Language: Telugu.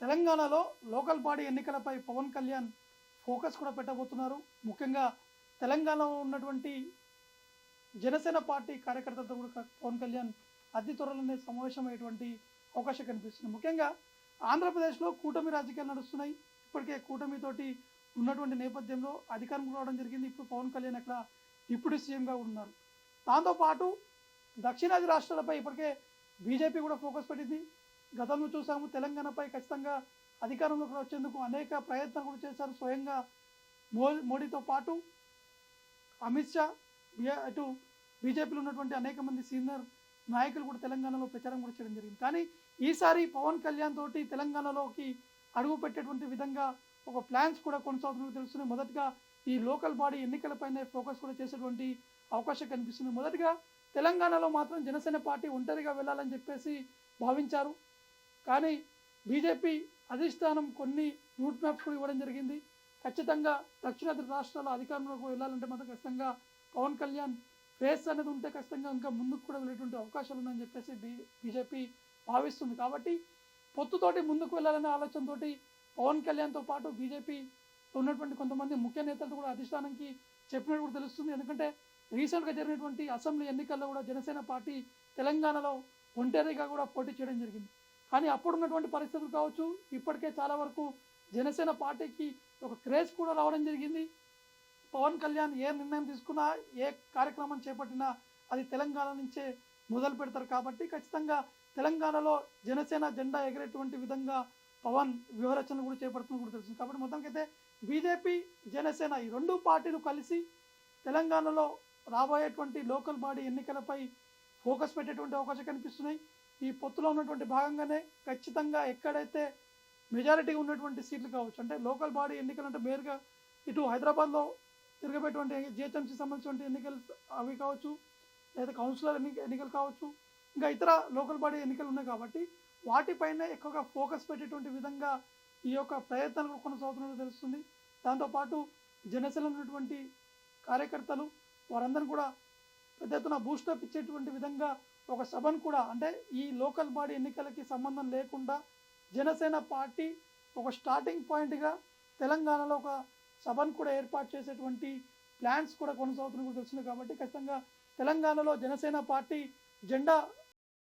తెలంగాణలో లోకల్ బాడీ ఎన్నికలపై పవన్ కళ్యాణ్ ఫోకస్ కూడా పెట్టబోతున్నారు. ముఖ్యంగా తెలంగాణలో ఉన్నటువంటి జనసేన పార్టీ కార్యకర్తలతో కూడా పవన్ కళ్యాణ్ అతి త్వరలోనే సమావేశమయ్యేటువంటి అవకాశం కనిపిస్తుంది. ముఖ్యంగా ఆంధ్రప్రదేశ్లో కూటమి రాజకీయాలు నడుస్తున్నాయి. ఇప్పటికే కూటమితోటి ఉన్నటువంటి నేపథ్యంలో అధికారం రావడం జరిగింది. ఇప్పుడు పవన్ కళ్యాణ్ అక్కడ డిప్యూటీ సీఎంగా ఉన్నారు. దాంతోపాటు దక్షిణాది రాష్ట్రాలపై ఇప్పటికే బీజేపీ కూడా ఫోకస్ పెట్టింది. గతంలో చూసాము, తెలంగాణపై ఖచ్చితంగా అధికారంలోకి వచ్చేందుకు అనేక ప్రయత్నాలు కూడా చేశారు. స్వయంగా మోడీతో పాటు అమిత్ షా, అటు బీజేపీలో ఉన్నటువంటి అనేక మంది సీనియర్ నాయకులు కూడా తెలంగాణలో ప్రచారం కూడా చేయడం జరిగింది. కానీ ఈసారి పవన్ కళ్యాణ్ తోటి తెలంగాణలోకి అడుగు పెట్టేటువంటి విధంగా ఒక ప్లాన్స్ కూడా కొనసాగుతున్నట్టు తెలుస్తున్నాయి. మొదటగా ఈ లోకల్ బాడీ ఎన్నికలపైనే ఫోకస్ కూడా చేసేటువంటి అవకాశం కనిపిస్తుంది. మొదటగా తెలంగాణలో మాత్రం జనసేన పార్టీ ఒంటరిగా వెళ్ళాలని చెప్పేసి భావించారు. కానీ బీజేపీ అధిష్టానం కొన్ని రూట్ మ్యాప్స్ కూడా ఇవ్వడం జరిగింది. ఖచ్చితంగా దక్షిణాది రాష్ట్రాల అధికారంలోకి వెళ్ళాలంటే మాత్రం ఖచ్చితంగా పవన్ కళ్యాణ్ ఫేస్ అనేది ఉంటే ఖచ్చితంగా ఇంకా ముందుకు కూడా వెళ్ళేటువంటి అవకాశాలు ఉన్నాయని చెప్పేసి బీజేపీ భావిస్తుంది. కాబట్టి పొత్తుతోటి ముందుకు వెళ్ళాలనే ఆలోచనతోటి పవన్ కళ్యాణ్తో పాటు బీజేపీ ఉన్నటువంటి కొంతమంది ముఖ్య నేతలు కూడా అధిష్టానానికి చెప్పినట్టు కూడా తెలుస్తుంది. ఎందుకంటే రీసెంట్గా జరిగినటువంటి అసెంబ్లీ ఎన్నికల్లో కూడా జనసేన పార్టీ తెలంగాణలో ఒంటరిగా కూడా పోటీ చేయడం జరిగింది. కానీ అప్పుడున్నటువంటి పరిస్థితులు కావచ్చు, ఇప్పటికే చాలా వరకు జనసేన పార్టీకి ఒక క్రేజ్ కూడా రావడం జరిగింది. పవన్ కళ్యాణ్ ఏ నిర్ణయం తీసుకున్నా, ఏ కార్యక్రమం చేపట్టినా అది తెలంగాణ నుంచే మొదలు పెడతారు. కాబట్టి ఖచ్చితంగా తెలంగాణలో జనసేన జెండా ఎగిరేటువంటి విధంగా పవన్ వ్యూహరచన కూడా చేపడుతున్నది కూడా తెలుస్తుంది. కాబట్టి మొత్తానికైతే బీజేపీ, జనసేన ఈ రెండు పార్టీలు కలిసి తెలంగాణలో రాబోయేటువంటి లోకల్ బాడీ ఎన్నికలపై ఫోకస్ పెట్టేటువంటి అవకాశం కనిపిస్తున్నాయి. ఈ పొత్తులో ఉన్నటువంటి భాగంగానే ఖచ్చితంగా ఎక్కడైతే మెజారిటీ ఉన్నటువంటి సీట్లు కావచ్చు, అంటే లోకల్ బాడీ ఎన్నికలు అంటే మేరుగా ఇటు హైదరాబాద్లో తిరగబెట్టువంటి జిహెచ్ఎంసీ సంబంధించిన ఎన్నికలు అవి కావచ్చు, లేదా కౌన్సిలర్ ఎన్నికలు కావచ్చు, ఇంకా ఇతర లోకల్ బాడీ ఎన్నికలు ఉన్నాయి. కాబట్టి వాటిపైనే ఎక్కువగా ఫోకస్ పెట్టేటువంటి విధంగా ఈ యొక్క ప్రయత్నాలు కొనసాగుతున్నట్టు తెలుస్తుంది. దాంతోపాటు జనసేన ఉన్నటువంటి కార్యకర్తలు వారందరూ కూడా పెద్ద ఎత్తున బూస్టప్ ఇచ్చేటువంటి విధంగా ఒక సభను కూడా, అంటే ఈ లోకల్ బాడీ ఎన్నికలకి సంబంధం లేకుండా జనసేన పార్టీ ఒక స్టార్టింగ్ పాయింట్గా తెలంగాణలో ఒక సభను కూడా ఏర్పాటు చేసేటువంటి ప్లాన్స్ కూడా కొనసాగుతున్నట్టు తెలుస్తుంది. కాబట్టి ఖచ్చితంగా తెలంగాణలో జనసేన పార్టీ జెండా